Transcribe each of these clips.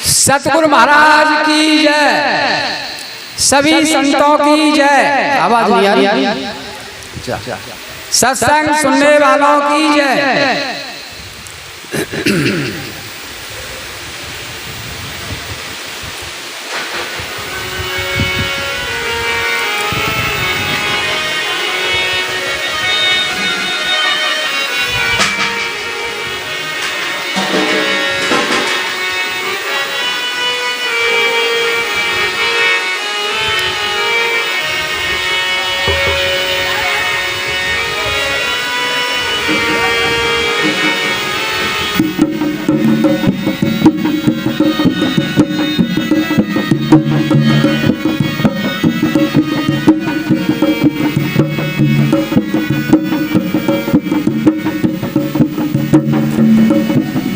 सतगुरु महाराज की जय, सभी संतों की जय। आवाज नहीं आ रही? सत्संग सुनने वालों की जय।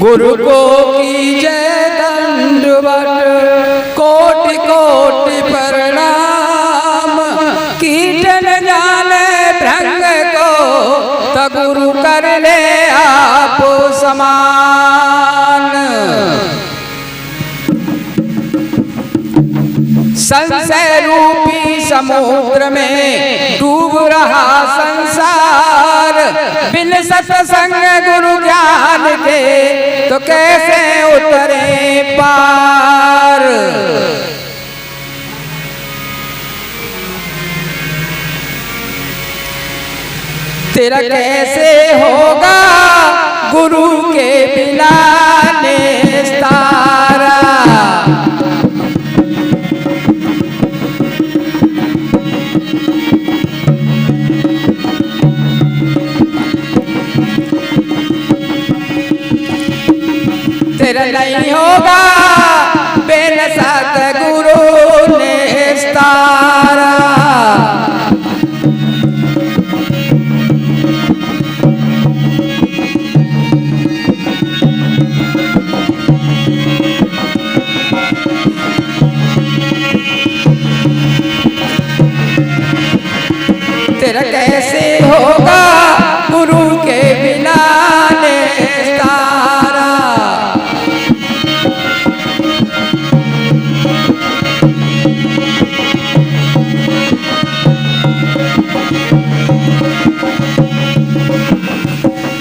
गुरु को कीजय दंडवत, कोटि कोटि प्रणाम। कीट न जाने भ्रंग को, तो गुरु कर ले आप समान। संशय रूपी समुद्र में डूब रहा संसार। बिन सत्संग गुरु ज्ञान के, तो कैसे उतरे पार। तेरा कैसे होगा गुरु के बिना निस्तारा। तेरा नहीं होगा बिन सतगुरु निस्तारा। तेरा कैसे होगा गुरु के बिना निस्तारा।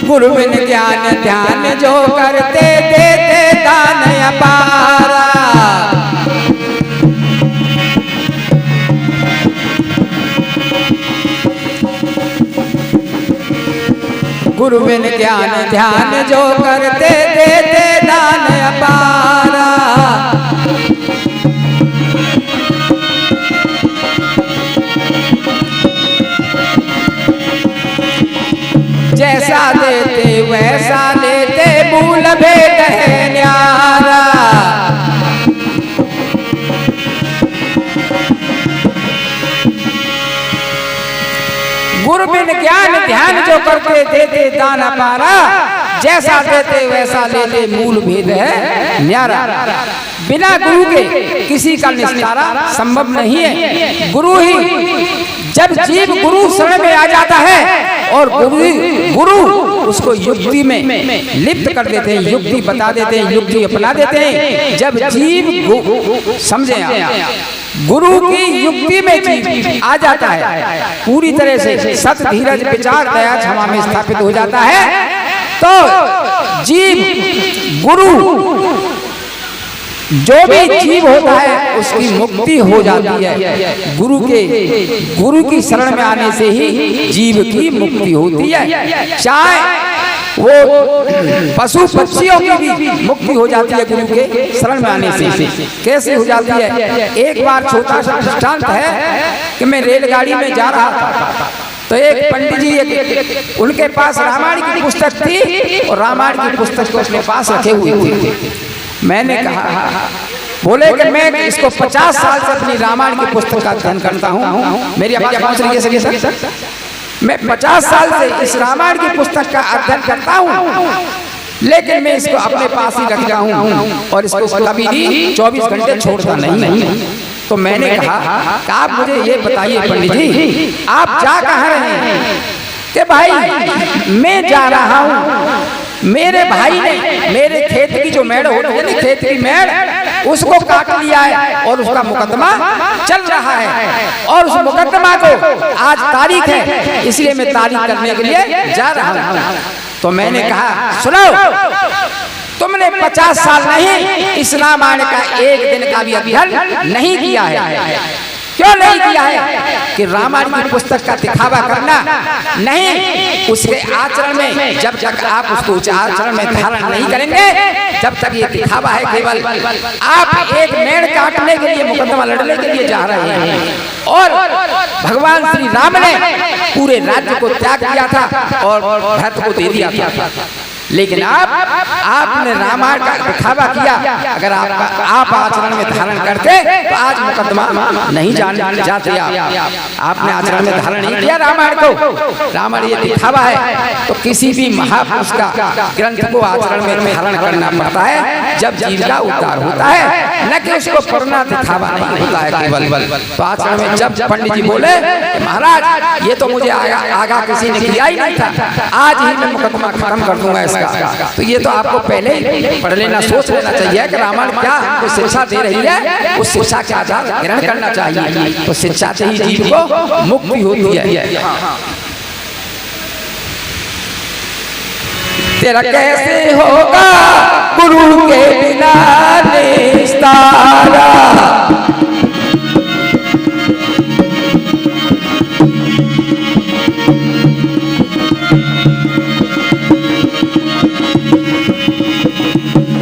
गुरु बिन ज्ञान ध्यान जो करते देते दान अपारा। गुरु बिन ज्ञान ध्यान जो करते देते दान अपारा। जैसा देते वैसा लेते, मूल भेद है न्यारा। गुरु बिन ज्ञान ध्यान जो करते देते दान अपारा। जैसा देते वैसा लेते, मूल भेद है न्यारा। बिना गुरु के किसी का निस्तारा संभव नहीं है। गुरु ही, जब जीव गुरु शरण में आ जाता है और गुरु उसको युक्ति में लिप्त कर देते हैं, युक्ति बता देते हैं, युक्ति अपना देते हैं। जब जीव समझे गुरु की युक्ति में जीव आ जाता है, पूरी तरह से सत धीरज विचार दया क्षमा में स्थापित हो जाता है, तो जीव गुरु जो भी जीव होता है उसकी मुक्ति हो जाती है। गुरु की शरण में आने से ही जीव की मुक्ति होती है। चाहे वो पशु पक्षियों की भी मुक्ति हो जाती है गुरु के शरण में आने से। कैसे हो जाती है? एक बार छोटा सा दृष्टांत है कि मैं रेलगाड़ी में जा रहा था, तो एक पंडित जी, उनके पास रामायण की पुस्तक थी और रामायण की पुस्तक को अपने पास रखे हुए थे। मैंने कहा, बोले कि मैं इसको 50 साल से अपनी रामायण की पुस्तक का अध्ययन करता हूँ। मेरी आवाज पहुंच रही है सर? मैं 50 साल से इस रामायण की पुस्तक का अध्ययन करता हूँ, लेकिन मैं इसको अपने पास ही रखता हूँ और इसको कभी भी 24 घंटे छोड़ता नहीं। तो मैंने कहा कि आप मुझे ये बताइए पंडित जी, आप जा कहाँ रहे हैं? कि भाई मैं जा रहा हूँ मेरे भाई ने मेरे खेत की जो मेड़ होती है ना, खेत की मेड़, उसको काट लिया है और उसका मुकदमा चल रहा है और उस मुकदमा को आज तारीख है, इसलिए मैं तारीख करने के लिए जा रहा हूँ। तो मैंने कहा सुनो, तुमने 50 साल नहीं इस रामायण का एक दिन का भी अध्ययन नहीं किया है। क्यों नहीं किया है? कि रामायण की पुस्तक का दिखावा करना नहीं, उसके आचरण में जब तक आप उसको आचरण में धारण नहीं करेंगे, जब तक ये दिखावा है केवल आप एक मेड़ काटने के लिए, मुकदमा लड़ने के लिए जा रहे हैं। और भगवान श्री राम ने पूरे राज्य को त्याग किया था और भरत को दे दिया था, लेकिन आपने रामायण का दिखावा किया। अगर आप आचरण में धारण करते तो आज मुकदमा नहीं जाते। आपने आचरण में धारण नहीं किया रामायण को, रामायण ये दिखावा है। तो किसी भी महापुरुष का ग्रंथ को आचरण में धारण करना पड़ता है जब जीव का उद्धार होता है, न कि उसको पढ़ना दिखावा नहीं होता है केवल। तो आचरण में जब पंडित जी बोले महाराज ये तो मुझे आगा किसी ने किया ही नहीं था, आज ही मैं मुकदमा खत्म कर दूंगा इसका, तो ये तो आपको पहले ही पढ़ लेना, सोच लेना चाहिए कि रामायण क्या हमको शिक्षा दे रही है, उस शिक्षा के आधार ग्रहण करना चाहिए। तो शिक्षा से ही जीव को मुक्ति होती है। तेरा कैसे होगा गुरु के बिना निस्तारा,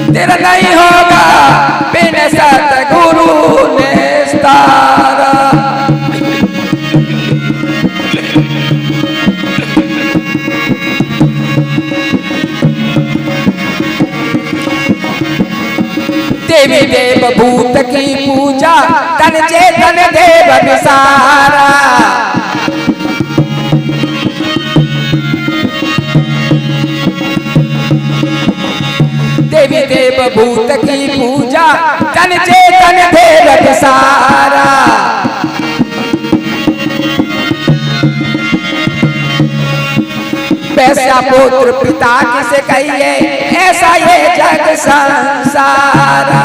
तेरा नहीं होगा बिना सतगुरु निस्तारा। देवी देव भूत की पूजा, तन चेतन देव विसारा। देवी देव भूत की पूजा, तन चेतन देव विसारा। वैसा पुत्र पिता किसे कहिए, ऐसा ये जग संसारा।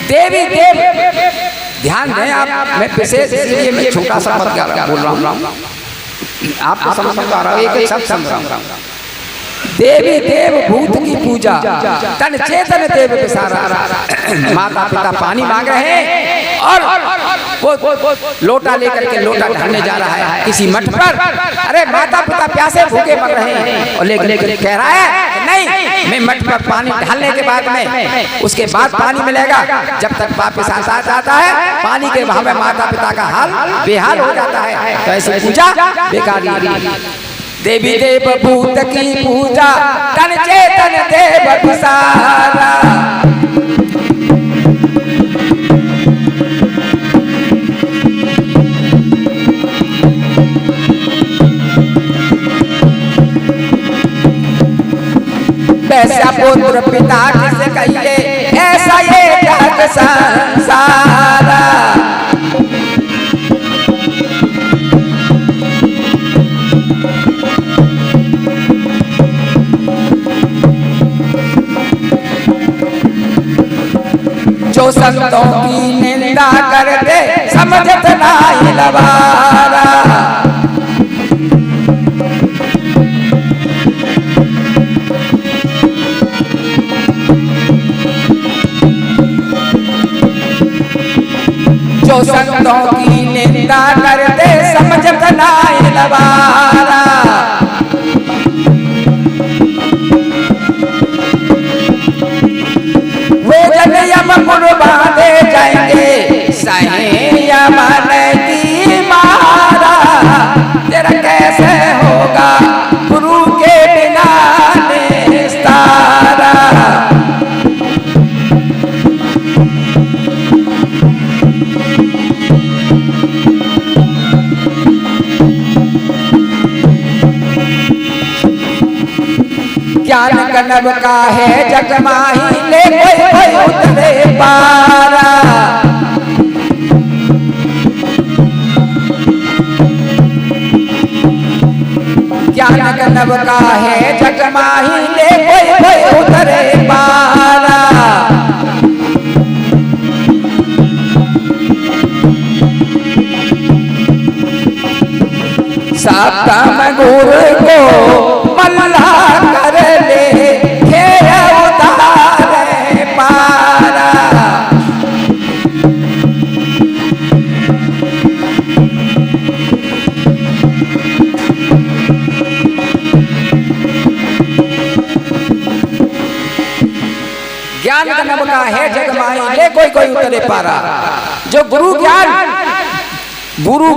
देवी देव ध्यान दें आप, मैं विशेष इसलिए मैं छोटा सा मत बोल रहा हूँ, आपको समझ में आ रहा है, एक सब समझ रहा हूँ। देवी देव भूत की पूजा, तन चेतन देव विसारा। माता पिता पानी मांग रहे हैं और वो लोटा लेकर के लोटा ढालने जा रहा है किसी मठ पर। अरे माता पिता प्यासे भूखे मर रहे हैं और लेकर कह रहा है नहीं, मैं मठ पर पानी ढालने के बाद में उसके बाद पानी मिलेगा। जब तक वापिस आता जाता है पानी के भाव में माता पिता का हाल बेहाल हो जाता है। तो ऐसी पूजा बेकार। देवी देव भूत की पूजा, तन चेतन देव विसारा। वैसा पुत्र पिता किसे कहिए, ऐसा ये जग संसारा। जो संतों की निंदा करते समझत नहीं लवारा। जो संतों की निंदा करते समझत नहीं लवारा। बांधे जाएंगे सही यमन की मारा। तेरा कैसे होगा गुरु के बिना निस्तारा। ज्ञान कनब का है जग माही, ले कोई उतरे पारा। ज्ञान गंधर्व का है जग माही, ले कोई उतरे पारा। सप्तम गुरु को मल्ला कर ले, खेल उतारे पारा। ज्ञान गंधर्व का है जग माही, ले कोई उतरे पारा। जो गुरु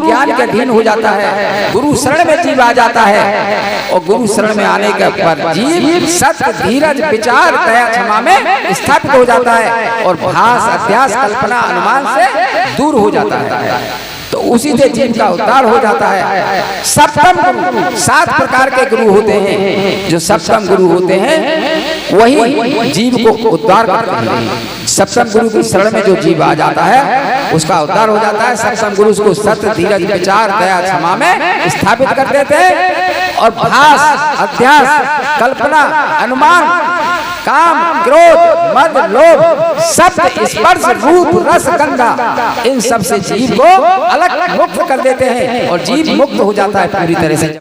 ज्ञान के अधीन हो जाता है, गुरु शरण में जीव आ जाता है, और गुरु शरण में आने के पर जीव सत्य धीरज विचार दया क्षमा में स्थापित हो जाता है, और भास अध्यास कल्पना अनुमान से दूर हो जाता है। तो उसी से जीव का उद्धार हो जाता है। सप्तम गुरु 7 प्रकार के गुरु होते हैं। जो सप्तम गुरु होते हैं वही जीव को उद्धार करते हैं। सप्तम गुरु की शरण में जो जीव आ जाता है उसका उद्धार हो जाता है। सप्तम गुरु उसको सत्य धीरज विचार दया क्षमा में स्थापित कर देते हैं, और भास अध्यास कल्पना अनुमान काम क्रोध मद लोभ शब्द स्पर्श रूप रस गंधा, इन सब से जीव को अलग मुक्त कर देते हैं, और जीव मुक्त हो जाता है पूरी तरह से।